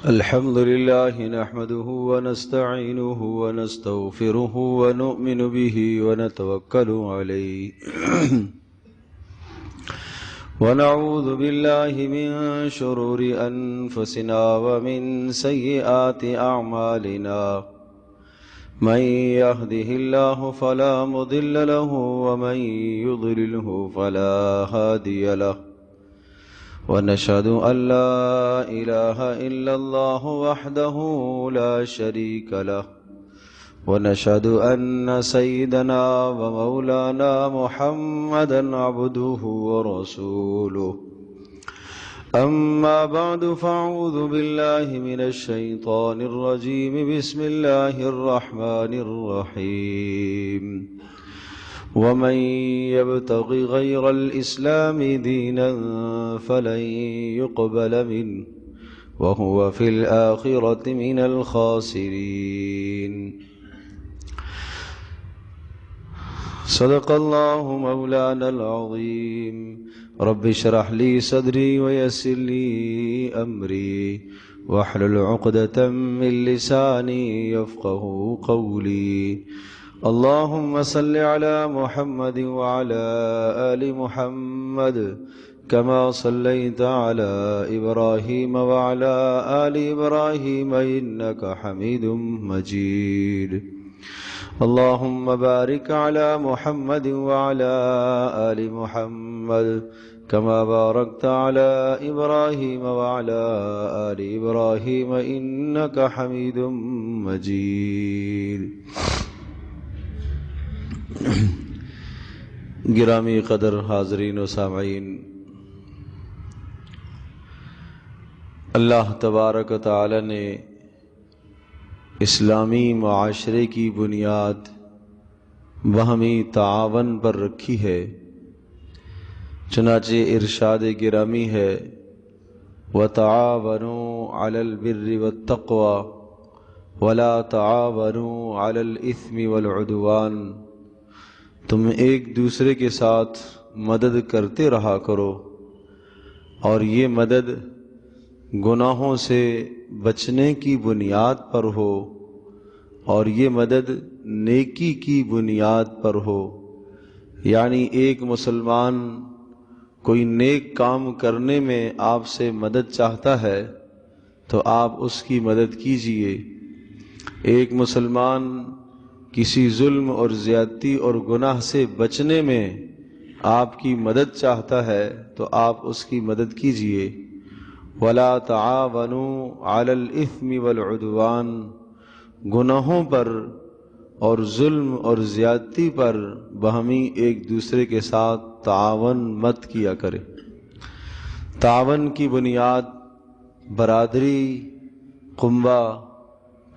الحمد لله نحمده ونستعينه ونستغفره ونؤمن به ونتوكل عليه ونعوذ بالله من شرور أنفسنا ومن سيئات أعمالنا من يهده الله فلا مضل له ومن يضلله فلا هادي له ونشهد أن لا إله إلا الله وحده لا شريك له ونشهد أن سيدنا ومولانا محمدا عبده ورسوله أما بعد فأعوذ بالله من الشيطان الرجيم بسم الله الرحمن الرحيم ومن يبتغ غير الإسلام دينا فلن يقبل منه وهو في الآخرة من الخاسرين صدق الله مولانا العظيم رب اشرح لي صدري ويسر لي أمري واحلل عقدة من لساني يفقه قولي اللهم صل على محمد وعلى آل محمد كما صليت على إبراهيم وعلى آل إبراهيم إنك حميد مجيد اللهم بارك على محمد وعلى آل محمد كما باركت على إبراهيم وعلى آل إبراهيم إنك حميد مجيد گرامی قدر حاضرین و سامعین، اللہ تبارک و تعالی نے اسلامی معاشرے کی بنیاد باہمی تعاون پر رکھی ہے، چنانچہ ارشاد گرامی ہے وَتَعَاوَنُوا عَلَى الْبِرِّ وَالتَّقْوَى وَلَا تَعَاوَنُوا عَلَى الْإِثْمِ وَالْعُدْوَانِ، تم ایک دوسرے کے ساتھ مدد کرتے رہا کرو اور یہ مدد گناہوں سے بچنے کی بنیاد پر ہو اور یہ مدد نیکی کی بنیاد پر ہو، یعنی ایک مسلمان کوئی نیک کام کرنے میں آپ سے مدد چاہتا ہے تو آپ اس کی مدد کیجیے، ایک مسلمان کسی ظلم اور زیادتی اور گناہ سے بچنے میں آپ کی مدد چاہتا ہے تو آپ اس کی مدد کیجیے۔ وَلَا تَعَاوَنُوا عَلَى الْإِثْمِ وَالْعُدْوَانِ، گناہوں پر اور ظلم اور زیادتی پر باہمی ایک دوسرے کے ساتھ تعاون مت کیا کرے۔ تعاون کی بنیاد برادری، کنبہ،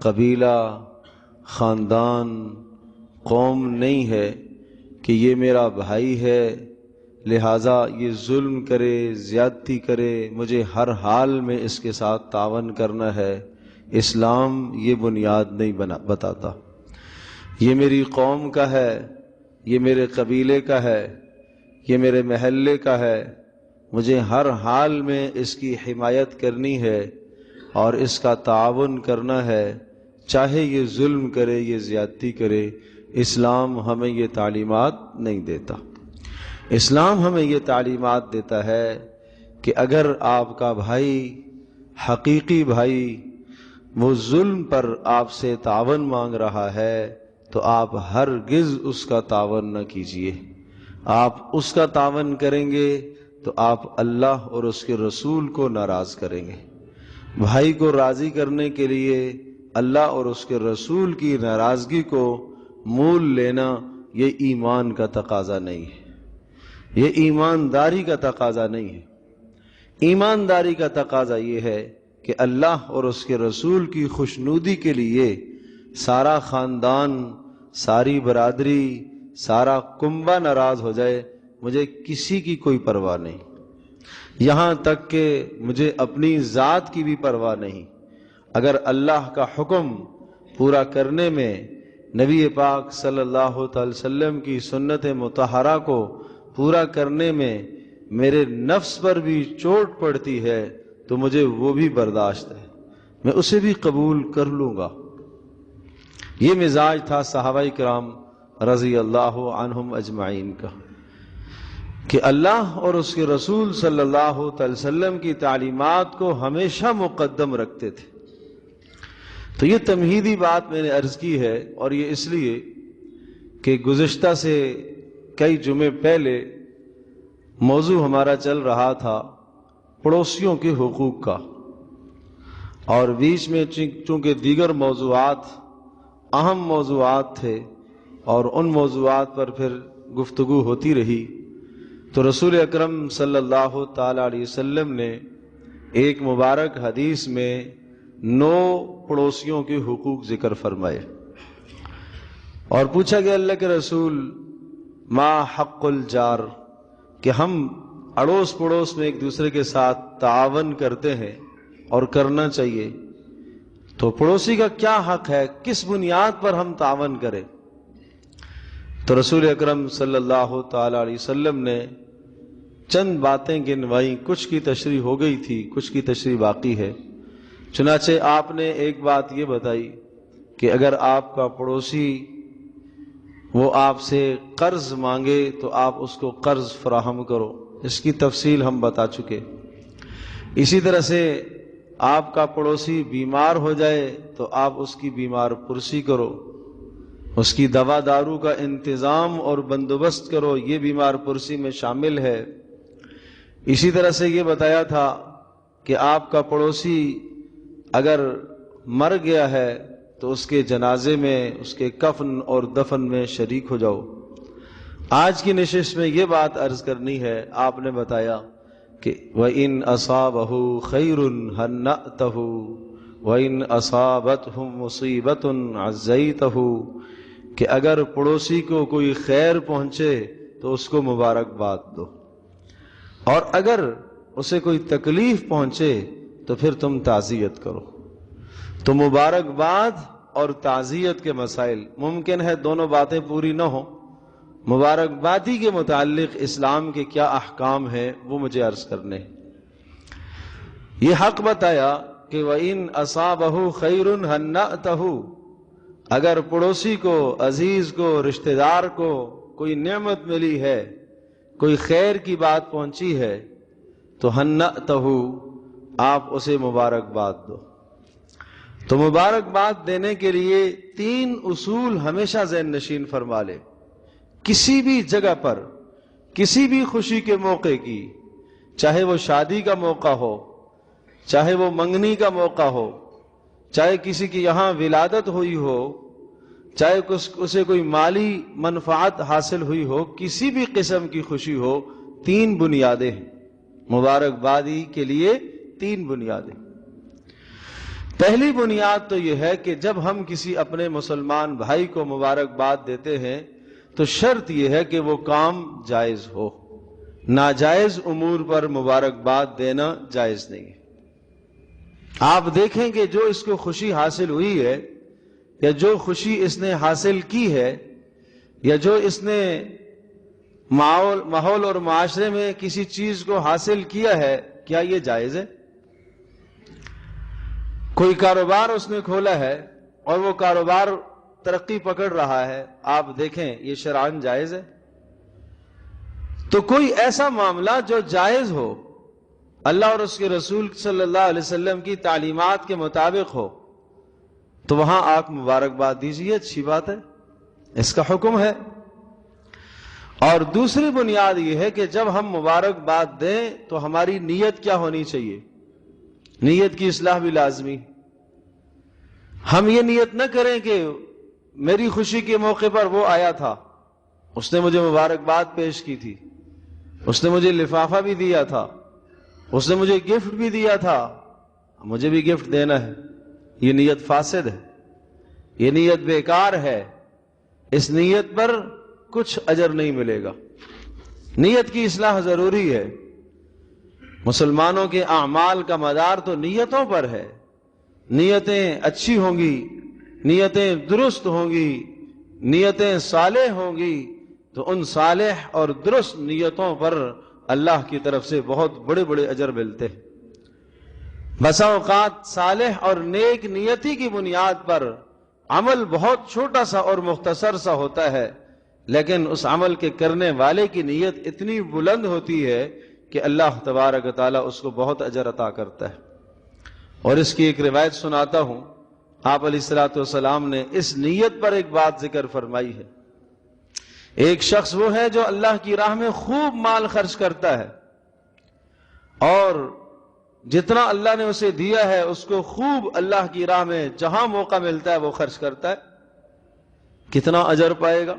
قبیلہ، خاندان، قوم نہیں ہے کہ یہ میرا بھائی ہے لہٰذا یہ ظلم کرے، زیادتی کرے، مجھے ہر حال میں اس کے ساتھ تعاون کرنا ہے۔ اسلام یہ بنیاد نہیں بتاتا۔ یہ میری قوم کا ہے، یہ میرے قبیلے کا ہے، یہ میرے محلے کا ہے، مجھے ہر حال میں اس کی حمایت کرنی ہے اور اس کا تعاون کرنا ہے، چاہے یہ ظلم کرے، یہ زیادتی کرے۔ اسلام ہمیں یہ تعلیمات نہیں دیتا۔ اسلام ہمیں یہ تعلیمات دیتا ہے کہ اگر آپ کا بھائی، حقیقی بھائی، وہ ظلم پر آپ سے تعاون مانگ رہا ہے تو آپ ہرگز اس کا تعاون نہ کیجیے۔ آپ اس کا تعاون کریں گے تو آپ اللہ اور اس کے رسول کو ناراض کریں گے۔ بھائی کو راضی کرنے کے لیے اللہ اور اس کے رسول کی ناراضگی کو مول لینا یہ ایمان کا تقاضا نہیں ہے، یہ ایمانداری کا تقاضا نہیں ہے۔ ایمانداری کا تقاضا یہ ہے کہ اللہ اور اس کے رسول کی خوشنودی کے لیے سارا خاندان، ساری برادری، سارا کنبہ ناراض ہو جائے، مجھے کسی کی کوئی پرواہ نہیں، یہاں تک کہ مجھے اپنی ذات کی بھی پرواہ نہیں۔ اگر اللہ کا حکم پورا کرنے میں، نبی پاک صلی اللہ تعالی وسلم کی سنت مطہرہ کو پورا کرنے میں میرے نفس پر بھی چوٹ پڑتی ہے تو مجھے وہ بھی برداشت ہے، میں اسے بھی قبول کر لوں گا۔ یہ مزاج تھا صحابہ کرام رضی اللہ عنہم اجمعین کا، کہ اللہ اور اس کے رسول صلی اللہ علیہ وسلم کی تعلیمات کو ہمیشہ مقدم رکھتے تھے۔ تو یہ تمہیدی بات میں نے عرض کی ہے، اور یہ اس لیے کہ گزشتہ سے کئی جمعے پہلے موضوع ہمارا چل رہا تھا پڑوسیوں کے حقوق کا، اور بیچ میں چونکہ دیگر موضوعات اہم موضوعات تھے اور ان موضوعات پر پھر گفتگو ہوتی رہی، تو رسول اکرم صلی اللہ تعالی علیہ وسلم نے ایک مبارک حدیث میں 9 پڑوسیوں کے حقوق ذکر فرمائے، اور پوچھا گیا اللہ کے رسول ما حق الجار، کہ ہم اڑوس پڑوس میں ایک دوسرے کے ساتھ تعاون کرتے ہیں اور کرنا چاہیے، تو پڑوسی کا کیا حق ہے، کس بنیاد پر ہم تعاون کریں؟ تو رسول اکرم صلی اللہ تعالی علیہ وسلم نے چند باتیں گنوائیں، کچھ کی تشریح ہو گئی تھی، کچھ کی تشریح باقی ہے۔ چنانچہ آپ نے ایک بات یہ بتائی کہ اگر آپ کا پڑوسی وہ آپ سے قرض مانگے تو آپ اس کو قرض فراہم کرو، اس کی تفصیل ہم بتا چکے۔ اسی طرح سے آپ کا پڑوسی بیمار ہو جائے تو آپ اس کی بیمار پرسی کرو، اس کی دوا دارو کا انتظام اور بندوبست کرو، یہ بیمار پرسی میں شامل ہے۔ اسی طرح سے یہ بتایا تھا کہ آپ کا پڑوسی اگر مر گیا ہے تو اس کے جنازے میں، اس کے کفن اور دفن میں شریک ہو جاؤ۔ آج کی نشست میں یہ بات عرض کرنی ہے، آپ نے بتایا کہ وَإِنْ أَصَابَهُ خَيْرٌ هَنَّأْتَهُ وَإِنْ أَصَابَتْهُ مُصِيبَةٌ عَزَّيْتَهُ، کہ اگر پڑوسی کو کوئی خیر پہنچے تو اس کو مبارکباد دو، اور اگر اسے کوئی تکلیف پہنچے تو پھر تم تعزیت کرو۔ تو مبارکباد اور تعزیت کے مسائل، ممکن ہے دونوں باتیں پوری نہ ہوں، مبارکبادی کے متعلق اسلام کے کیا احکام ہیں وہ مجھے عرض کرنے ہیں۔ یہ حق بتایا کہ وَإِنْ أَصَابَهُ خَيْرٌ هَنَّأْتَهُ، اگر پڑوسی کو، عزیز کو، رشتہ دار کو کوئی نعمت ملی ہے، کوئی خیر کی بات پہنچی ہے، تو هَنَّأْتَهُ، آپ اسے مبارکباد دو۔ تو مبارکباد دینے کے لیے 3 اصول ہمیشہ ذہن نشین فرما لے۔ کسی بھی جگہ پر، کسی بھی خوشی کے موقع کی، چاہے وہ شادی کا موقع ہو، چاہے وہ منگنی کا موقع ہو، چاہے کسی کی یہاں ولادت ہوئی ہو، چاہے اسے کوئی مالی منفعت حاصل ہوئی ہو، کسی بھی قسم کی خوشی ہو، 3 بنیادیں ہیں مبارکبادی کے لیے۔ 3 بنیادیں۔ پہلی بنیاد تو یہ ہے کہ جب ہم کسی اپنے مسلمان بھائی کو مبارکباد دیتے ہیں تو شرط یہ ہے کہ وہ کام جائز ہو، ناجائز امور پر مبارکباد دینا جائز نہیں ہے۔ آپ دیکھیں کہ جو اس کو خوشی حاصل ہوئی ہے، یا جو خوشی اس نے حاصل کی ہے، یا جو اس نے ماحول اور معاشرے میں کسی چیز کو حاصل کیا ہے، کیا یہ جائز ہے؟ کوئی کاروبار اس نے کھولا ہے اور وہ کاروبار ترقی پکڑ رہا ہے، آپ دیکھیں یہ شرعاً جائز ہے؟ تو کوئی ایسا معاملہ جو جائز ہو، اللہ اور اس کے رسول صلی اللہ علیہ وسلم کی تعلیمات کے مطابق ہو، تو وہاں آپ مبارکباد دیجیے، اچھی بات ہے، اس کا حکم ہے۔ اور دوسری بنیاد یہ ہے کہ جب ہم مبارکباد دیں تو ہماری نیت کیا ہونی چاہیے؟ نیت کی اصلاح بھی لازمی۔ ہم یہ نیت نہ کریں کہ میری خوشی کے موقع پر وہ آیا تھا، اس نے مجھے مبارکباد پیش کی تھی، اس نے مجھے لفافہ بھی دیا تھا، اس نے مجھے گفٹ بھی دیا تھا، مجھے بھی گفٹ دینا ہے۔ یہ نیت فاسد ہے، یہ نیت بیکار ہے، اس نیت پر کچھ اجر نہیں ملے گا۔ نیت کی اصلاح ضروری ہے۔ مسلمانوں کے اعمال کا مدار تو نیتوں پر ہے۔ نیتیں اچھی ہوں گی، نیتیں درست ہوں گی، نیتیں صالح ہوں گی، تو ان صالح اور درست نیتوں پر اللہ کی طرف سے بہت بڑے بڑے اجر ملتے ہیں۔ بسا اوقات صالح اور نیک نیتی کی بنیاد پر عمل بہت چھوٹا سا اور مختصر سا ہوتا ہے، لیکن اس عمل کے کرنے والے کی نیت اتنی بلند ہوتی ہے کہ اللہ تبارک و تعالیٰ اس کو بہت اجر عطا کرتا ہے۔ اور اس کی ایک روایت سناتا ہوں، آپ علیہ الصلوۃ والسلام نے اس نیت پر ایک بات ذکر فرمائی ہے۔ ایک شخص وہ ہے جو اللہ کی راہ میں خوب مال خرچ کرتا ہے اور جتنا اللہ نے اسے دیا ہے اس کو خوب اللہ کی راہ میں جہاں موقع ملتا ہے وہ خرچ کرتا ہے، کتنا اجر پائے گا؟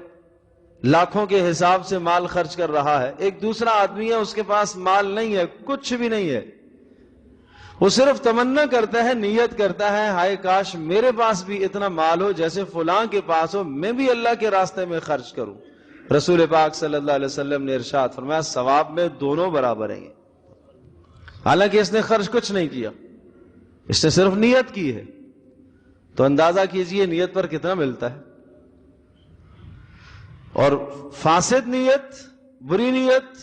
لاکھوں کے حساب سے مال خرچ کر رہا ہے۔ ایک دوسرا آدمی ہے، اس کے پاس مال نہیں ہے، کچھ بھی نہیں ہے، وہ صرف تمنا کرتا ہے، نیت کرتا ہے، ہائے کاش میرے پاس بھی اتنا مال ہو جیسے فلاں کے پاس ہو، میں بھی اللہ کے راستے میں خرچ کروں۔ رسول پاک صلی اللہ علیہ وسلم نے ارشاد فرمایا ثواب میں دونوں برابر ہیں، حالانکہ اس نے خرچ کچھ نہیں کیا، اس نے صرف نیت کی ہے۔ تو اندازہ کیجئے نیت پر کتنا ملتا ہے۔ اور فاسد نیت، بری نیت،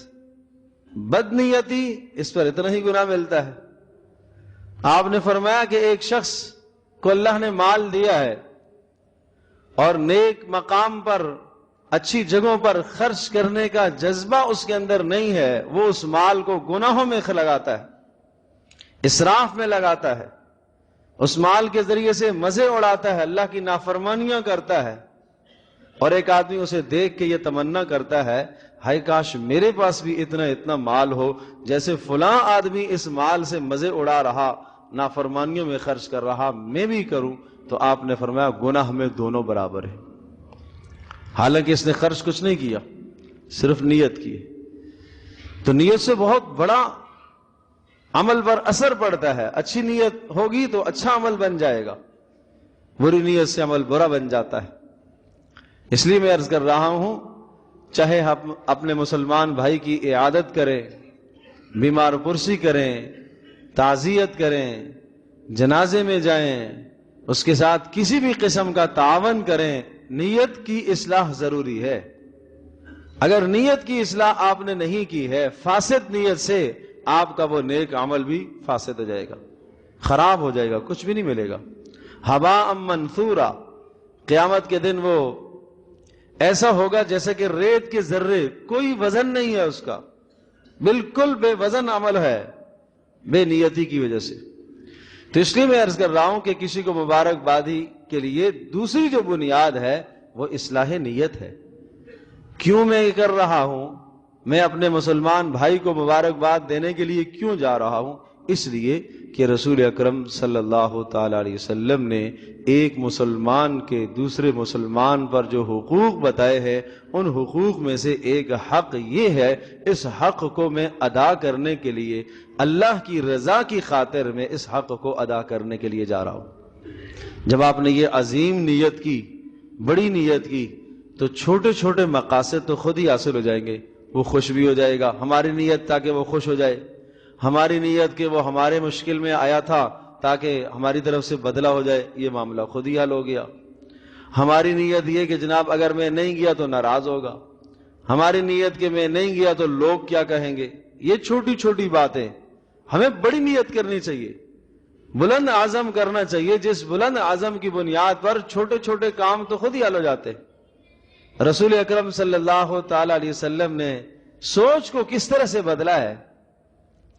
بد نیتی، اس پر اتنا ہی گناہ ملتا ہے۔ آپ نے فرمایا کہ ایک شخص کو اللہ نے مال دیا ہے اور نیک مقام پر، اچھی جگہوں پر خرچ کرنے کا جذبہ اس کے اندر نہیں ہے، وہ اس مال کو گناہوں میں لگاتا ہے، اسراف میں لگاتا ہے، اس مال کے ذریعے سے مزے اڑاتا ہے، اللہ کی نافرمانیاں کرتا ہے، اور ایک آدمی اسے دیکھ کے یہ تمنا کرتا ہے ہائے کاش میرے پاس بھی اتنا مال ہو جیسے فلاں آدمی اس مال سے مزے اڑا رہا، نافرمانیوں میں خرچ کر رہا، میں بھی کروں۔ تو آپ نے فرمایا گناہ میں دونوں برابر ہیں، حالانکہ اس نے خرچ کچھ نہیں کیا، صرف نیت کی۔ تو نیت سے بہت بڑا عمل پر اثر پڑتا ہے۔ اچھی نیت ہوگی تو اچھا عمل بن جائے گا، بری نیت سے عمل برا بن جاتا ہے۔ اس لیے میں عرض کر رہا ہوں، چاہے ہم اپنے مسلمان بھائی کی عیادت کریں، بیمار پرسی کریں، تعزیت کریں، جنازے میں جائیں، اس کے ساتھ کسی بھی قسم کا تعاون کریں، نیت کی اصلاح ضروری ہے۔ اگر نیت کی اصلاح آپ نے نہیں کی ہے، فاسد نیت سے آپ کا وہ نیک عمل بھی فاسد ہو جائے گا، خراب ہو جائے گا، کچھ بھی نہیں ملے گا۔ ہباء منثورا، قیامت کے دن وہ ایسا ہوگا جیسے کہ ریت کے ذرے، کوئی وزن نہیں ہے اس کا، بالکل بے وزن عمل ہے، بے نیتی کی وجہ سے۔ تو اس لیے میں عرض کر رہا ہوں کہ کسی کو مبارکبادی کے لیے دوسری جو بنیاد ہے وہ اصلاح نیت ہے۔ کیوں میں یہ کر رہا ہوں؟ میں اپنے مسلمان بھائی کو مبارکباد دینے کے لیے کیوں جا رہا ہوں؟ اس لیے کہ رسول اکرم صلی اللہ تعالی علیہ وسلم نے ایک مسلمان کے دوسرے مسلمان پر جو حقوق بتائے ہیں، ان حقوق میں سے ایک حق یہ ہے، اس حق کو میں ادا کرنے کے لیے، اللہ کی رضا کی خاطر میں اس حق کو ادا کرنے کے لیے جا رہا ہوں۔ جب آپ نے یہ عظیم نیت کی، بڑی نیت کی، تو چھوٹے چھوٹے مقاصد تو خود ہی حاصل ہو جائیں گے، وہ خوش بھی ہو جائے گا۔ ہماری نیت تاکہ وہ خوش ہو جائے، ہماری نیت کہ وہ ہمارے مشکل میں آیا تھا تاکہ ہماری طرف سے بدلہ ہو جائے، یہ معاملہ خود ہی حل ہو گیا۔ ہماری نیت یہ کہ جناب اگر میں نہیں گیا تو ناراض ہوگا، ہماری نیت کہ میں نہیں گیا تو لوگ کیا کہیں گے، یہ چھوٹی چھوٹی باتیں۔ ہمیں بڑی نیت کرنی چاہیے، بلند عزم کرنا چاہیے، جس بلند عزم کی بنیاد پر چھوٹے چھوٹے کام تو خود ہی حل ہو جاتے۔ رسول اکرم صلی اللہ تعالی علیہ وسلم نے سوچ کو کس طرح سے بدلا ہے،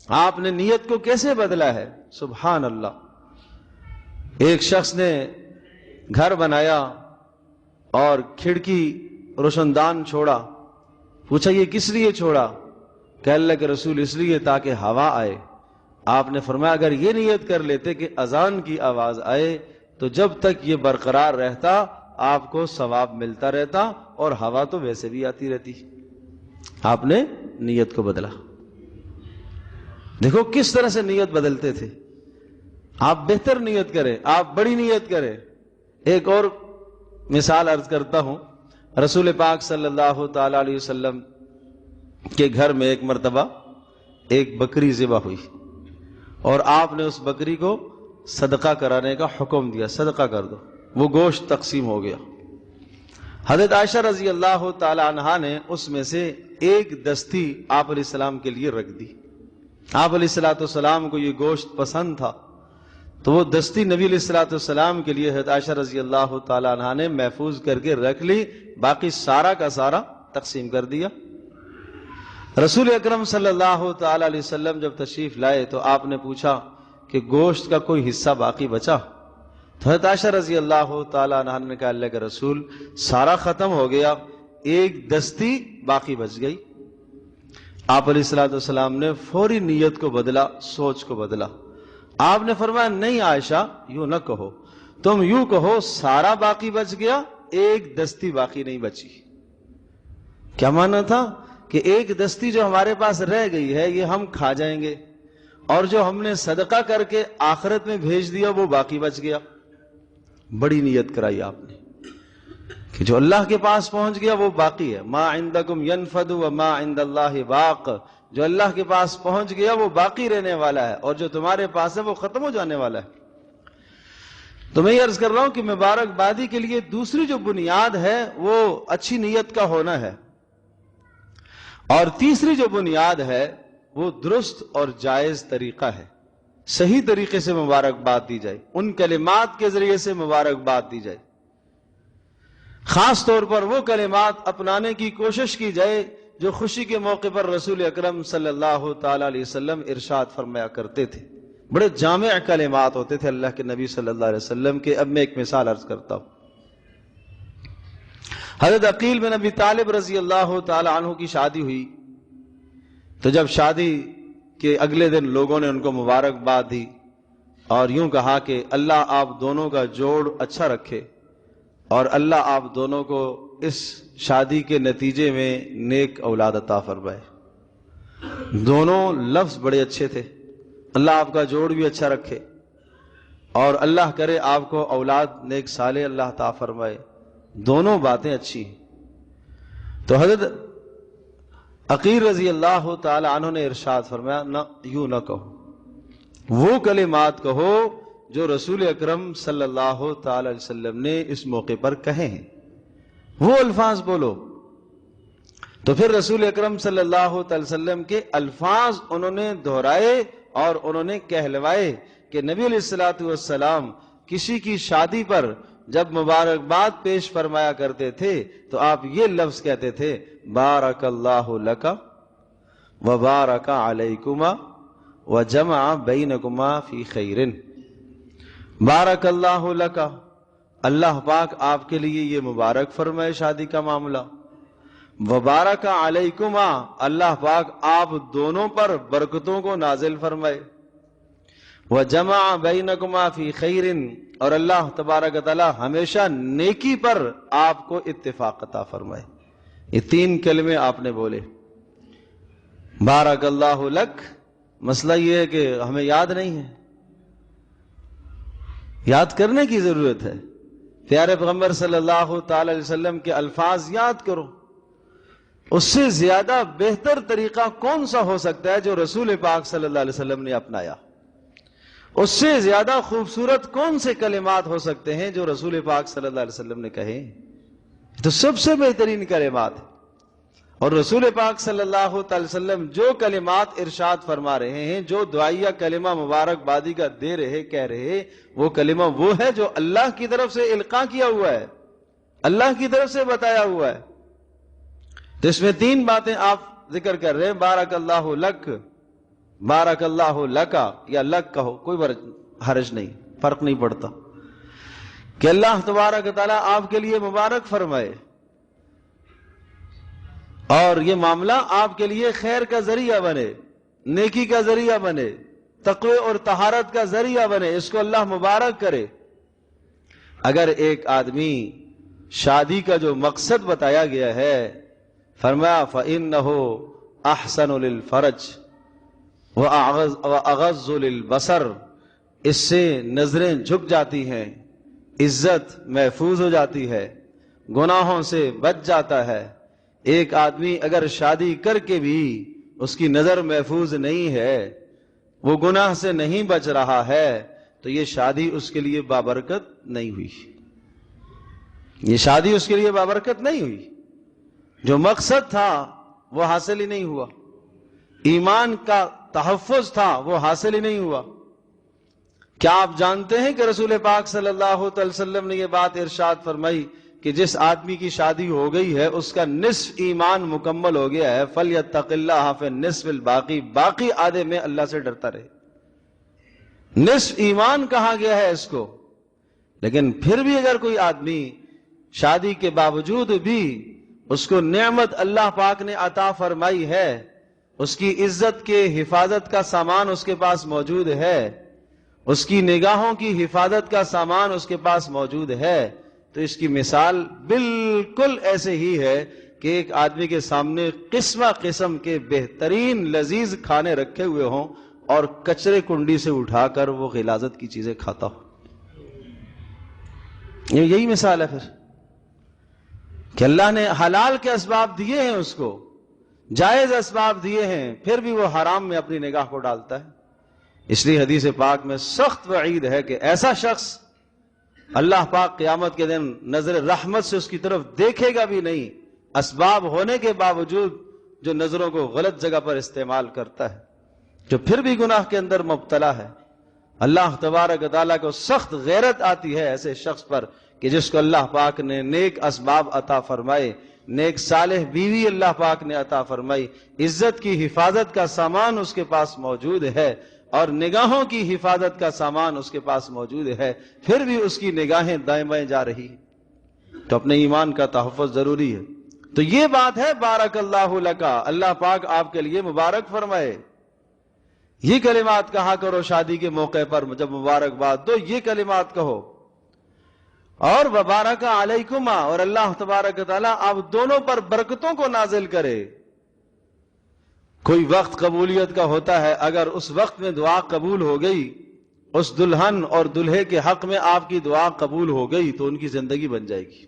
آپ نے نیت کو کیسے بدلا ہے، سبحان اللہ۔ ایک شخص نے گھر بنایا اور کھڑکی روشن دان چھوڑا، پوچھا یہ کس لیے چھوڑا؟ کہ اللہ کے رسول اس لیے تاکہ ہوا آئے۔ آپ نے فرمایا اگر یہ نیت کر لیتے کہ اذان کی آواز آئے تو جب تک یہ برقرار رہتا آپ کو ثواب ملتا رہتا، اور ہوا تو ویسے بھی آتی رہتی۔ آپ نے نیت کو بدلا۔ دیکھو کس طرح سے نیت بدلتے تھے۔ آپ بہتر نیت کریں، آپ بڑی نیت کریں۔ ایک اور مثال عرض کرتا ہوں، رسول پاک صلی اللہ تعالی علیہ وسلم کے گھر میں ایک مرتبہ ایک بکری ذبح ہوئی اور آپ نے اس بکری کو صدقہ کرانے کا حکم دیا، صدقہ کر دو، وہ گوشت تقسیم ہو گیا۔ حضرت عائشہ رضی اللہ تعالی عنہا نے اس میں سے ایک دستی آپ علیہ السلام کے لیے رکھ دی۔ آپ علیہ الصلوۃ والسلام کو یہ گوشت پسند تھا، تو وہ دستی نبی علیہ الصلوۃ والسلام کے لیے حضرت عائشہ رضی اللہ تعالی عنہا نے محفوظ کر کے رکھ لی، باقی سارا کا سارا تقسیم کر دیا۔ رسول اکرم صلی اللہ تعالی علیہ وسلم جب تشریف لائے تو آپ نے پوچھا کہ گوشت کا کوئی حصہ باقی بچا؟ تو حضرت عائشہ رضی اللہ تعالی عنہا نے کہا اللہ کے رسول سارا ختم ہو گیا، ایک دستی باقی بچ گئی۔ آپ علیہ الصلوۃ والسلام نے فوری نیت کو بدلا، سوچ کو بدلا۔ آپ نے فرمایا نہیں عائشہ، یوں نہ کہو، تم یوں کہو سارا باقی بچ گیا، ایک دستی باقی نہیں بچی۔ کیا معنی تھا کہ ایک دستی جو ہمارے پاس رہ گئی ہے یہ ہم کھا جائیں گے، اور جو ہم نے صدقہ کر کے آخرت میں بھیج دیا وہ باقی بچ گیا۔ بڑی نیت کرائی آپ نے کہ جو اللہ کے پاس پہنچ گیا وہ باقی ہے۔ ما عندکم ینفد وما عند اللہ باق، جو اللہ کے پاس پہنچ گیا وہ باقی رہنے والا ہے، اور جو تمہارے پاس ہے وہ ختم ہو جانے والا ہے۔ تو میں یہ عرض کر رہا ہوں کہ مبارکبادی کے لیے دوسری جو بنیاد ہے وہ اچھی نیت کا ہونا ہے، اور تیسری جو بنیاد ہے وہ درست اور جائز طریقہ ہے، صحیح طریقے سے مبارکباد دی جائے، ان کلمات کے ذریعے سے مبارکباد دی جائے۔ خاص طور پر وہ کلمات اپنانے کی کوشش کی جائے جو خوشی کے موقع پر رسول اکرم صلی اللہ تعالی علیہ وسلم ارشاد فرمایا کرتے تھے۔ بڑے جامع کلمات ہوتے تھے اللہ کے نبی صلی اللہ علیہ وسلم کے۔ اب میں ایک مثال عرض کرتا ہوں۔ حضرت عقیل بن ابی طالب رضی اللہ تعالی عنہ کی شادی ہوئی، تو جب شادی کے اگلے دن لوگوں نے ان کو مبارکباد دی اور یوں کہا کہ اللہ آپ دونوں کا جوڑ اچھا رکھے، اور اللہ آپ دونوں کو اس شادی کے نتیجے میں نیک اولاد عطا فرمائے۔ دونوں لفظ بڑے اچھے تھے، اللہ آپ کا جوڑ بھی اچھا رکھے، اور اللہ کرے آپ کو اولاد نیک صالح اللہ عطا فرمائے، دونوں باتیں اچھی ہیں۔ تو حضرت عقیل رضی اللہ تعالی عنہ نے ارشاد فرمایا نہ، یوں نہ کہو، وہ کلمات کہو جو رسول اکرم صلی اللہ تعالی علیہ وسلم نے اس موقع پر کہے ہیں، وہ الفاظ بولو۔ تو پھر رسول اکرم صلی اللہ تعالی وسلم کے الفاظ انہوں نے دہرائے اور انہوں نے کہلوائے کہ نبی علیہ الصلوۃ والسلام کسی کی شادی پر جب مبارکباد پیش فرمایا کرتے تھے تو آپ یہ لفظ کہتے تھے بارک اللہ لک وبارک علیکما وجمع بینکما فی خیر۔ بارک اللہ لک، اللہ پاک آپ کے لیے یہ مبارک فرمائے شادی کا معاملہ، وبارک علیکما، اللہ پاک آپ دونوں پر برکتوں کو نازل فرمائے، وجمع بینکما فی خیر، اور اللہ تبارک تعالی ہمیشہ نیکی پر آپ کو اتفاق عطا فرمائے۔ یہ تین کلمے آپ نے بولے، بارک اللہ لک۔ مسئلہ یہ ہے کہ ہمیں یاد نہیں ہے، یاد کرنے کی ضرورت ہے۔ پیارے پیغمبر صلی اللہ تعالی علیہ وسلم کے الفاظ یاد کرو۔ اس سے زیادہ بہتر طریقہ کون سا ہو سکتا ہے جو رسول پاک صلی اللہ علیہ وسلم نے اپنایا؟ اس سے زیادہ خوبصورت کون سے کلمات ہو سکتے ہیں جو رسول پاک صلی اللہ علیہ وسلم نے کہے؟ تو سب سے بہترین کلمات ہیں، اور رسول پاک صلی اللہ تعالی وسلم جو کلمات ارشاد فرما رہے ہیں، جو دعائیہ کلمہ مبارک بادی کا دے رہے کہہ رہے، وہ کلمہ وہ ہے جو اللہ کی طرف سے القاء کیا ہوا ہے، اللہ کی طرف سے بتایا ہوا ہے۔ تو اس میں تین باتیں آپ ذکر کر رہے ہیں، بارک اللہ لک، بارک اللہ لکا، یا لک کہو، کوئی حرج نہیں، فرق نہیں پڑتا، کہ اللہ تبارک تعالیٰ آپ کے لیے مبارک فرمائے اور یہ معاملہ آپ کے لیے خیر کا ذریعہ بنے، نیکی کا ذریعہ بنے، تقوی اور طہارت کا ذریعہ بنے، اس کو اللہ مبارک کرے۔ اگر ایک آدمی شادی کا جو مقصد بتایا گیا ہے، فرمایا فَإِنَّهُ أَحْسَنُ لِلْفَرَجِ وَأَغَضُّ لِلْبَصَرِ، اس سے نظریں جھک جاتی ہیں، عزت محفوظ ہو جاتی ہے، گناہوں سے بچ جاتا ہے۔ ایک آدمی اگر شادی کر کے بھی اس کی نظر محفوظ نہیں ہے، وہ گناہ سے نہیں بچ رہا ہے، تو یہ شادی اس کے لیے بابرکت نہیں ہوئی، یہ شادی اس کے لیے بابرکت نہیں ہوئی۔ جو مقصد تھا وہ حاصل ہی نہیں ہوا۔ ایمان کا تحفظ تھا وہ حاصل ہی نہیں ہوا۔ کیا آپ جانتے ہیں کہ رسول پاک صلی اللہ علیہ وسلم نے یہ بات ارشاد فرمائی کہ جس آدمی کی شادی ہو گئی ہے اس کا نصف ایمان مکمل ہو گیا ہے، فَلْيَتَّقِ اللَّهَ فِي النِّصْفِ الْبَاقِي، باقی آدھے میں اللہ سے ڈرتا رہے۔ نصف ایمان کہا گیا ہے اس کو۔ لیکن پھر بھی اگر کوئی آدمی شادی کے باوجود بھی اس کو نعمت اللہ پاک نے عطا فرمائی ہے، اس کی عزت کے حفاظت کا سامان اس کے پاس موجود ہے، اس کی نگاہوں کی حفاظت کا سامان اس کے پاس موجود ہے، تو اس کی مثال بالکل ایسے ہی ہے کہ ایک آدمی کے سامنے قسمہ قسم کے بہترین لذیذ کھانے رکھے ہوئے ہوں اور کچرے کنڈی سے اٹھا کر وہ غلاظت کی چیزیں کھاتا ہو۔ یہی مثال ہے پھر کہ اللہ نے حلال کے اسباب دیے ہیں، اس کو جائز اسباب دیے ہیں، پھر بھی وہ حرام میں اپنی نگاہ کو ڈالتا ہے۔ اس لیے حدیث پاک میں سخت وعید ہے کہ ایسا شخص اللہ پاک قیامت کے دن نظر رحمت سے اس کی طرف دیکھے گا بھی نہیں، اسباب ہونے کے باوجود جو نظروں کو غلط جگہ پر استعمال کرتا ہے، جو پھر بھی گناہ کے اندر مبتلا ہے۔ اللہ تبارک و تعالیٰ کو سخت غیرت آتی ہے ایسے شخص پر کہ جس کو اللہ پاک نے نیک اسباب عطا فرمائے، نیک صالح بیوی اللہ پاک نے عطا فرمائی، عزت کی حفاظت کا سامان اس کے پاس موجود ہے اور نگاہوں کی حفاظت کا سامان اس کے پاس موجود ہے، پھر بھی اس کی نگاہیں دائیں بائیں جا رہی ہیں، تو اپنے ایمان کا تحفظ ضروری ہے۔ تو یہ بات ہے بارک اللہ لکا، اللہ پاک آپ کے لیے مبارک فرمائے۔ یہ کلمات کہا کرو شادی کے موقع پر، جب مبارکباد دو یہ کلمات کہو۔ اور وبارک علیکما، اور اللہ تبارک تعالیٰ آپ دونوں پر برکتوں کو نازل کرے۔ کوئی وقت قبولیت کا ہوتا ہے، اگر اس وقت میں دعا قبول ہو گئی، اس دلہن اور دلہے کے حق میں آپ کی دعا قبول ہو گئی تو ان کی زندگی بن جائے گی،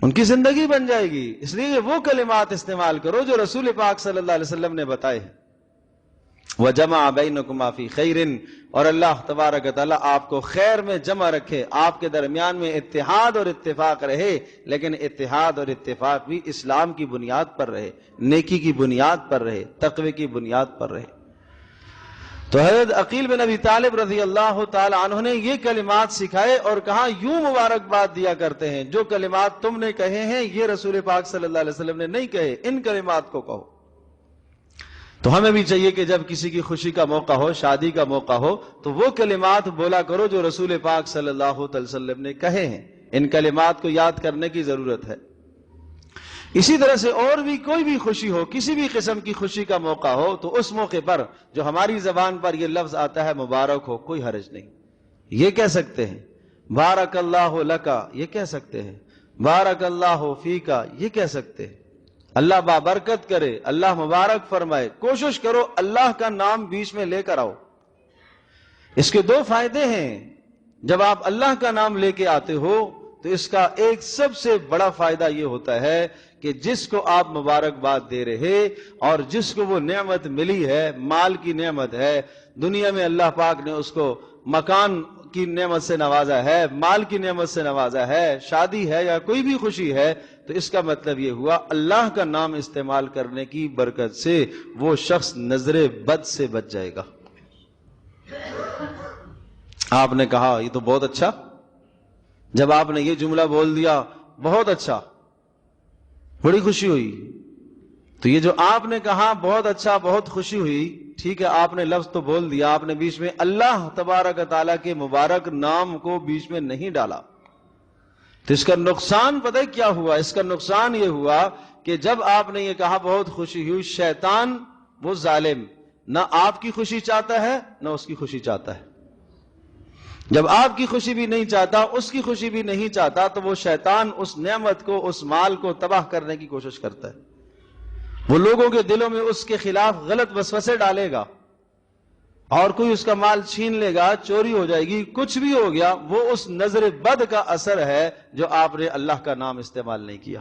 ان کی زندگی بن جائے گی۔ اس لیے وہ کلمات استعمال کرو جو رسول پاک صلی اللہ علیہ وسلم نے بتائے ہیں۔ وَجَمَعَ بَيْنَكُمَا فِي خَيْرٍ، اور اللہ تبارک تعالیٰ آپ کو خیر میں جمع رکھے، آپ کے درمیان میں اتحاد اور اتفاق رہے، لیکن اتحاد اور اتفاق بھی اسلام کی بنیاد پر رہے، نیکی کی بنیاد پر رہے، تقوی کی بنیاد پر رہے۔ تو حضرت عقیل بن ابی طالب رضی اللہ تعالی عنہ نے یہ کلمات سکھائے اور کہا یوں مبارکباد دیا کرتے ہیں، جو کلمات تم نے کہے ہیں یہ رسول پاک صلی اللہ علیہ وسلم نے نہیں کہے، ان کلمات کو کہو۔ تو ہمیں بھی چاہیے کہ جب کسی کی خوشی کا موقع ہو، شادی کا موقع ہو، تو وہ کلمات بولا کرو جو رسول پاک صلی اللہ علیہ وسلم نے کہے ہیں۔ ان کلمات کو یاد کرنے کی ضرورت ہے۔ اسی طرح سے اور بھی کوئی بھی خوشی ہو، کسی بھی قسم کی خوشی کا موقع ہو، تو اس موقع پر جو ہماری زبان پر یہ لفظ آتا ہے مبارک ہو، کوئی حرج نہیں، یہ کہہ سکتے ہیں۔ بارک اللہ لکا یہ کہہ سکتے ہیں، بارک اللہ فیکا یہ کہہ سکتے ہیں۔ اللہ بابرکت کرے، اللہ مبارک فرمائے۔ کوشش کرو اللہ کا نام بیچ میں لے کر آؤ۔ اس کے دو فائدے ہیں۔ جب آپ اللہ کا نام لے کے آتے ہو تو اس کا ایک سب سے بڑا فائدہ یہ ہوتا ہے کہ جس کو آپ مبارکباد دے رہے اور جس کو وہ نعمت ملی ہے، مال کی نعمت ہے، دنیا میں اللہ پاک نے اس کو مکان کی نعمت سے نوازا ہے، مال کی نعمت سے نوازا ہے، شادی ہے یا کوئی بھی خوشی ہے، تو اس کا مطلب یہ ہوا اللہ کا نام استعمال کرنے کی برکت سے وہ شخص نظر بد سے بچ جائے گا۔ آپ نے کہا یہ تو بہت اچھا، جب آپ نے یہ جملہ بول دیا بہت اچھا، بڑی خوشی ہوئی، تو یہ جو آپ نے کہا بہت اچھا، بہت خوشی ہوئی، ٹھیک ہے آپ نے لفظ تو بول دیا، آپ نے بیچ میں اللہ تبارک تعالیٰ کے مبارک نام کو بیچ میں نہیں ڈالا، تو اس کا نقصان پتہ ہے کیا ہوا؟ اس کا نقصان یہ ہوا کہ جب آپ نے یہ کہا بہت خوشی ہوئی، شیطان وہ ظالم نہ آپ کی خوشی چاہتا ہے نہ اس کی خوشی چاہتا ہے۔ جب آپ کی خوشی بھی نہیں چاہتا، اس کی خوشی بھی نہیں چاہتا، تو وہ شیطان اس نعمت کو، اس مال کو تباہ کرنے کی کوشش کرتا ہے۔ وہ لوگوں کے دلوں میں اس کے خلاف غلط وسوسے ڈالے گا، اور کوئی اس کا مال چھین لے گا، چوری ہو جائے گی، کچھ بھی ہو گیا، وہ اس نظر بد کا اثر ہے جو آپ نے اللہ کا نام استعمال نہیں کیا۔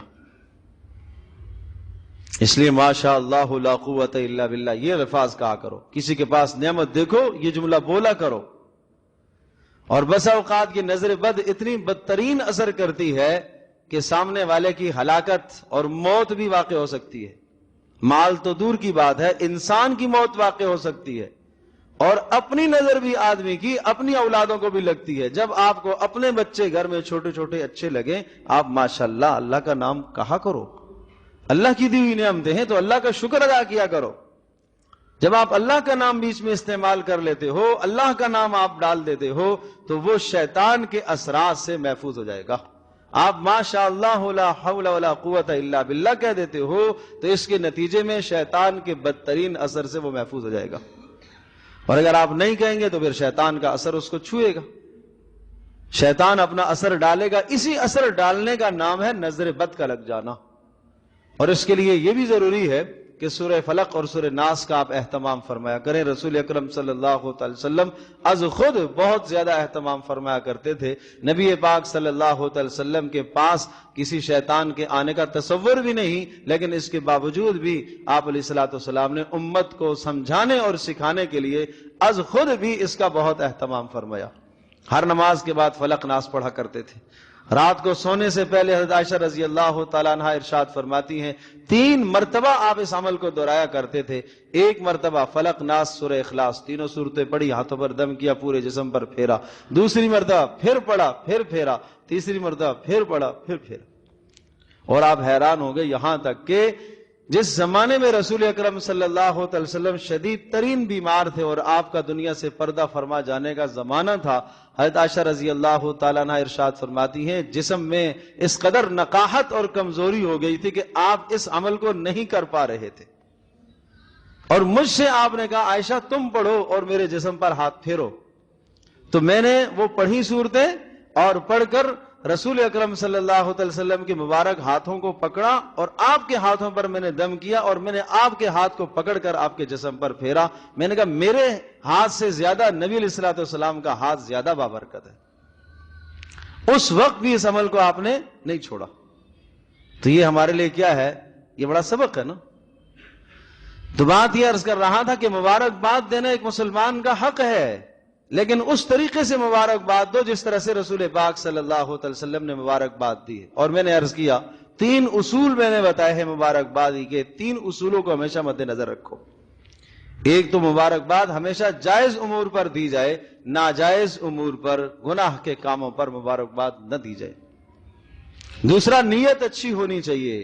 اس لیے ماشاء اللہ لا قوت الا باللہ یہ الفاظ کہا کرو۔ کسی کے پاس نعمت دیکھو یہ جملہ بولا کرو۔ اور بسا اوقات کی نظر بد اتنی بدترین اثر کرتی ہے کہ سامنے والے کی ہلاکت اور موت بھی واقع ہو سکتی ہے، مال تو دور کی بات ہے، انسان کی موت واقع ہو سکتی ہے، اور اپنی نظر بھی آدمی کی اپنی اولادوں کو بھی لگتی ہے۔ جب آپ کو اپنے بچے گھر میں چھوٹے چھوٹے اچھے لگیں، آپ ماشاءاللہ اللہ کا نام کہا کرو۔ اللہ کی دی ہوئی نعمتیں ہیں تو اللہ کا شکر ادا کیا کرو۔ جب آپ اللہ کا نام بیچ میں استعمال کر لیتے ہو، اللہ کا نام آپ ڈال دیتے ہو، تو وہ شیطان کے اثرات سے محفوظ ہو جائے گا۔ آپ ماشاءاللہ لا حول ولا قوت الا باللہ کہہ دیتے ہو تو اس کے نتیجے میں شیطان کے بدترین اثر سے وہ محفوظ ہو جائے گا، اور اگر آپ نہیں کہیں گے تو پھر شیطان کا اثر اس کو چھوئے گا، شیطان اپنا اثر ڈالے گا۔ اسی اثر ڈالنے کا نام ہے نظر بد کا لگ جانا، اور اس کے لیے یہ بھی ضروری ہے کہ سورہ فلق اور سورہ ناس کا آپ اہتمام فرمایا کریں۔ رسول اکرم صلی اللہ علیہ وسلم از خود بہت زیادہ اہتمام فرمایا کرتے تھے۔ نبی پاک صلی اللہ علیہ وسلم کے پاس کسی شیطان کے آنے کا تصور بھی نہیں، لیکن اس کے باوجود بھی آپ علیہ الصلوۃ والسلام نے امت کو سمجھانے اور سکھانے کے لیے از خود بھی اس کا بہت اہتمام فرمایا۔ ہر نماز کے بعد فلق ناس پڑھا کرتے تھے۔ رات کو سونے سے پہلے حضرت عائشہ رضی اللہ تعالیٰ عنہ ارشاد فرماتی ہیں 3 مرتبہ آپ اس عمل کو دہرایا کرتے تھے۔ ایک مرتبہ فلق ناس سورہ اخلاص، تینوں صورتیں پڑھی، ہاتھوں پر دم کیا، پورے جسم پر پھیرا، دوسری مرتبہ پھر پڑھا، پھر پھیرا، تیسری مرتبہ پھر پڑھا، پھر پھیرا۔ اور آپ حیران ہو گئے، یہاں تک کہ جس زمانے میں رسول اکرم صلی اللہ علیہ وسلم شدید ترین بیمار تھے اور آپ کا دنیا سے پردہ فرما جانے کا زمانہ تھا، حضرت عائشہ رضی اللہ تعالیٰ عنہ ارشاد فرماتی ہیں جسم میں اس قدر نقاہت اور کمزوری ہو گئی تھی کہ آپ اس عمل کو نہیں کر پا رہے تھے، اور مجھ سے آپ نے کہا عائشہ تم پڑھو اور میرے جسم پر ہاتھ پھیرو، تو میں نے وہ پڑھی صورتیں اور پڑھ کر رسول اکرم صلی اللہ علیہ وسلم کے مبارک ہاتھوں کو پکڑا اور آپ کے ہاتھوں پر میں نے دم کیا، اور میں نے آپ کے ہاتھ کو پکڑ کر آپ کے جسم پر پھیرا۔ میں نے کہا میرے ہاتھ سے زیادہ نبی علیہ الصلوۃ والسلام کا ہاتھ زیادہ بابرکت ہے۔ اس وقت بھی اس عمل کو آپ نے نہیں چھوڑا۔ تو یہ ہمارے لیے کیا ہے؟ یہ بڑا سبق ہے نا۔ تو بات یہ عرض کر رہا تھا کہ مبارکباد دینا ایک مسلمان کا حق ہے، لیکن اس طریقے سے مبارکباد دو جس طرح سے رسول پاک صلی اللہ علیہ وسلم نے مبارکباد دی ہے۔ اور میں نے عرض کیا 3 اصول میں نے بتائے ہیں مبارکبادی کے، 3 اصولوں کو ہمیشہ مد نظر رکھو۔ ایک تو مبارکباد ہمیشہ جائز امور پر دی جائے، ناجائز امور پر، گناہ کے کاموں پر مبارکباد نہ دی جائے۔ دوسرا، نیت اچھی ہونی چاہیے،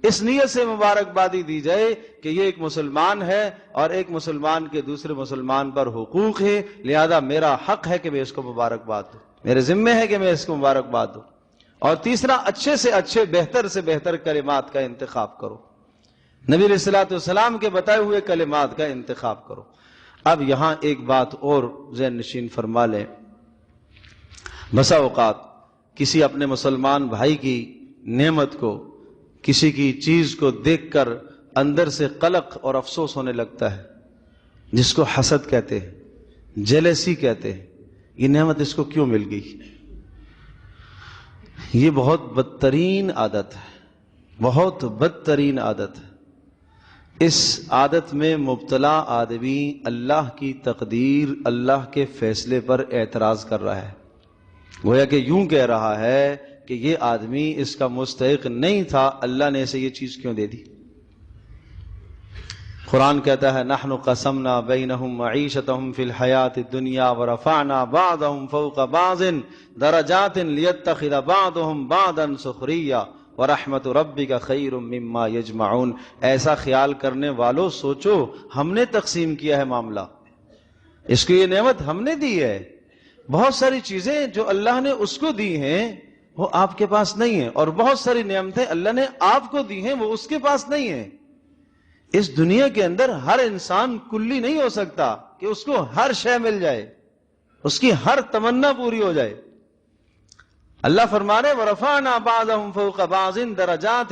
اس نیت سے مبارکبادی دی جائے کہ یہ ایک مسلمان ہے اور ایک مسلمان کے دوسرے مسلمان پر حقوق ہے، لہذا میرا حق ہے کہ میں اس کو مبارکباد دوں، میرے ذمہ ہے کہ میں اس کو مبارکباد دوں۔ اور تیسرا، اچھے سے اچھے، بہتر سے بہتر کلمات کا انتخاب کرو، نبی علیہ الصلوۃ والسلام کے بتائے ہوئے کلمات کا انتخاب کرو۔ اب یہاں ایک بات اور ذہن نشین فرما لیں، بسا اوقات کسی اپنے مسلمان بھائی کی نعمت کو، کسی کی چیز کو دیکھ کر اندر سے قلق اور افسوس ہونے لگتا ہے، جس کو حسد کہتے ہیں، جیلسی کہتے ہیں۔ یہ نعمت اس کو کیوں مل گئی؟ یہ بہت بدترین عادت ہے، بہت بدترین عادت ہے۔ اس عادت میں مبتلا آدمی اللہ کی تقدیر، اللہ کے فیصلے پر اعتراض کر رہا ہے، گویا کہ یوں کہہ رہا ہے کہ یہ آدمی اس کا مستحق نہیں تھا، اللہ نے اسے یہ چیز کیوں دے دی؟ قرآن کہتا ہے نحن قسمنا بینہم معیشتہم فی الحیات الدنیا ورفعنا بعضہم فوق بعض درجات لیتخذ بعضہم بعضا سخریا ورحمت ربک خیر مما یجمعون۔ ایسا خیال کرنے والوں سوچو، ہم نے تقسیم کیا ہے معاملہ، اس کو یہ نعمت ہم نے دی ہے۔ بہت ساری چیزیں جو اللہ نے اس کو دی ہیں وہ آپ کے پاس نہیں ہیں، اور بہت ساری نعمتیں اللہ نے آپ کو دی ہیں وہ اس کے پاس نہیں ہیں۔ اس دنیا کے اندر ہر انسان کلی نہیں ہو سکتا کہ اس کو ہر شے مل جائے، اس کی ہر تمنا پوری ہو جائے۔ اللہ فرما رہے وَرَفَعْنَا بَعْضَهُمْ فَوْقَ بَعْضٍ دَرَجَاتٍ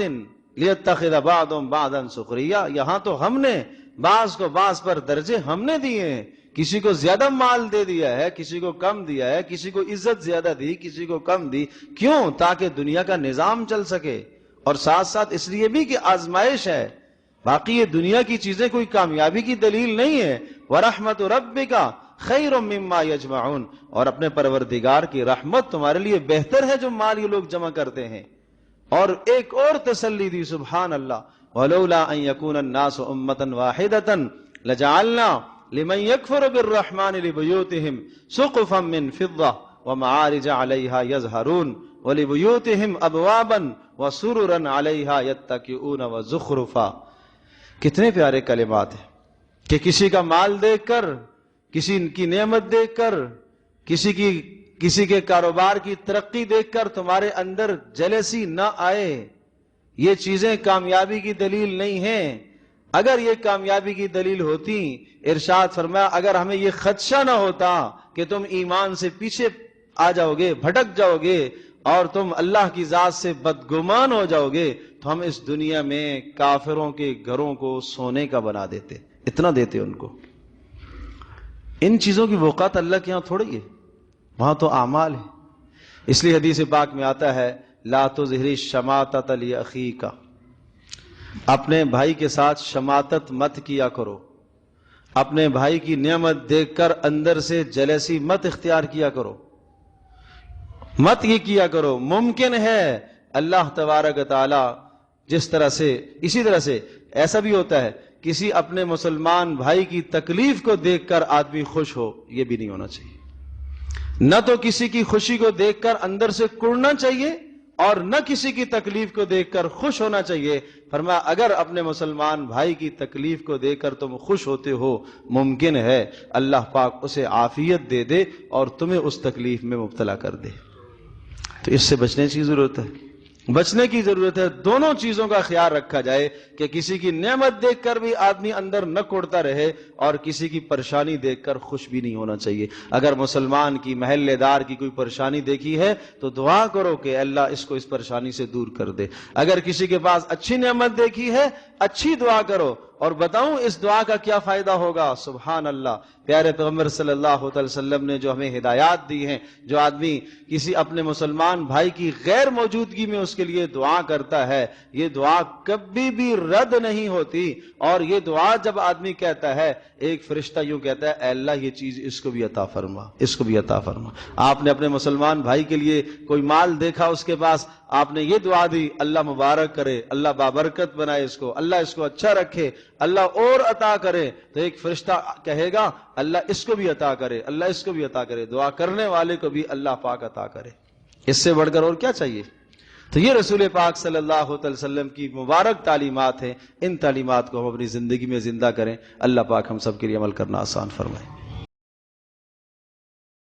لِيَتَّخِذَ بَعْضُهُمْ بَعْضًا سُخْرِيًّا۔ یہاں تو ہم نے بعض کو بعض پر درجے ہم نے دیے ہیں، کسی کو زیادہ مال دے دیا ہے، کسی کو کم دیا ہے، کسی کو عزت زیادہ دی، کسی کو کم دی۔ کیوں؟ تاکہ دنیا کا نظام چل سکے، اور ساتھ ساتھ اس لیے بھی کہ آزمائش ہے، باقی یہ دنیا کی چیزیں کوئی کامیابی کی دلیل نہیں ہے۔ وَرَحْمَتُ رَبِّكَ خَيْرٌ مِّمَّا يَجْمَعُونَ، اور اپنے پروردگار کی رحمت تمہارے لیے بہتر ہے جو مال یہ لوگ جمع کرتے ہیں۔ اور ایک اور تسلی دی، سبحان اللہ، ولولا ان يكون الناس امة واحدة لجعلنا لمن يكفر بالرحمن لبيوتهم سقفا من فضة ومعارج عليها يظهرون ولبيوتهم ابوابا وسررا عليها يتكئون وزخرفا. کتنے پیارے کلمات ہیں کہ کسی کا مال دیکھ کر، کسی کی نعمت دیکھ کر، کسی کے کاروبار کی ترقی دیکھ کر تمہارے اندر جیلسی نہ آئے. یہ چیزیں کامیابی کی دلیل نہیں ہیں. اگر یہ کامیابی کی دلیل ہوتی، ارشاد فرمایا اگر ہمیں یہ خدشہ نہ ہوتا کہ تم ایمان سے پیچھے آ جاؤ گے، بھٹک جاؤ گے اور تم اللہ کی ذات سے بدگمان ہو جاؤ گے، تو ہم اس دنیا میں کافروں کے گھروں کو سونے کا بنا دیتے، اتنا دیتے ان کو. ان چیزوں کی وقعت اللہ کے ہاں تھوڑی ہے، وہاں تو اعمال ہے. اس لیے حدیث پاک میں آتا ہے لا تظہر الشماتۃ لاخیک، اپنے بھائی کے ساتھ شماتت مت کیا کرو. اپنے بھائی کی نعمت دیکھ کر اندر سے جلیسی مت اختیار کیا کرو، مت یہ کیا کرو. ممکن ہے اللہ تبارک تعالی جس طرح سے، اسی طرح سے ایسا بھی ہوتا ہے کسی اپنے مسلمان بھائی کی تکلیف کو دیکھ کر آدمی خوش ہو، یہ بھی نہیں ہونا چاہیے. نہ تو کسی کی خوشی کو دیکھ کر اندر سے کڑنا چاہیے اور نہ کسی کی تکلیف کو دیکھ کر خوش ہونا چاہیے. فرمایا اگر اپنے مسلمان بھائی کی تکلیف کو دیکھ کر تم خوش ہوتے ہو، ممکن ہے اللہ پاک اسے عافیت دے دے اور تمہیں اس تکلیف میں مبتلا کر دے. تو اس سے بچنے کی ضرورت ہے، بچنے کی ضرورت ہے. دونوں چیزوں کا خیال رکھا جائے کہ کسی کی نعمت دیکھ کر بھی آدمی اندر نہ کوڑتا رہے اور کسی کی پریشانی دیکھ کر خوش بھی نہیں ہونا چاہیے. اگر مسلمان کی، محلے دار کی کوئی پریشانی دیکھی ہے تو دعا کرو کہ اللہ اس کو اس پریشانی سے دور کر دے. اگر کسی کے پاس اچھی نعمت دیکھی ہے، اچھی دعا کرو. اور بتاؤں اس دعا کا کیا فائدہ ہوگا؟ سبحان اللہ، پیارے پیغمبر صلی اللہ علیہ وسلم نے جو ہمیں ہدایات دی ہیں، جو آدمی کسی اپنے مسلمان بھائی کی غیر موجودگی میں اس کے لیے دعا کرتا ہے، یہ دعا کبھی بھی رد نہیں ہوتی. اور یہ دعا جب آدمی کہتا ہے، ایک فرشتہ یوں کہتا ہے اے اللہ یہ چیز اس کو بھی عطا فرما، اس کو بھی عطا فرما. آپ نے اپنے مسلمان بھائی کے لیے کوئی مال دیکھا اس کے پاس، آپ نے یہ دعا دی اللہ مبارک کرے، اللہ بابرکت بنائے اس کو، اللہ اس کو اچھا رکھے، اللہ اور عطا کرے، تو ایک فرشتہ کہے گا اللہ اس کو بھی عطا کرے، اللہ اس کو بھی عطا کرے. دعا کرنے والے کو بھی اللہ پاک عطا کرے. اس سے بڑھ کر اور کیا چاہیے؟ تو یہ رسول پاک صلی اللہ علیہ وسلم کی مبارک تعلیمات ہیں. ان تعلیمات کو ہم اپنی زندگی میں زندہ کریں. اللہ پاک ہم سب کے لیے عمل کرنا آسان فرمائے.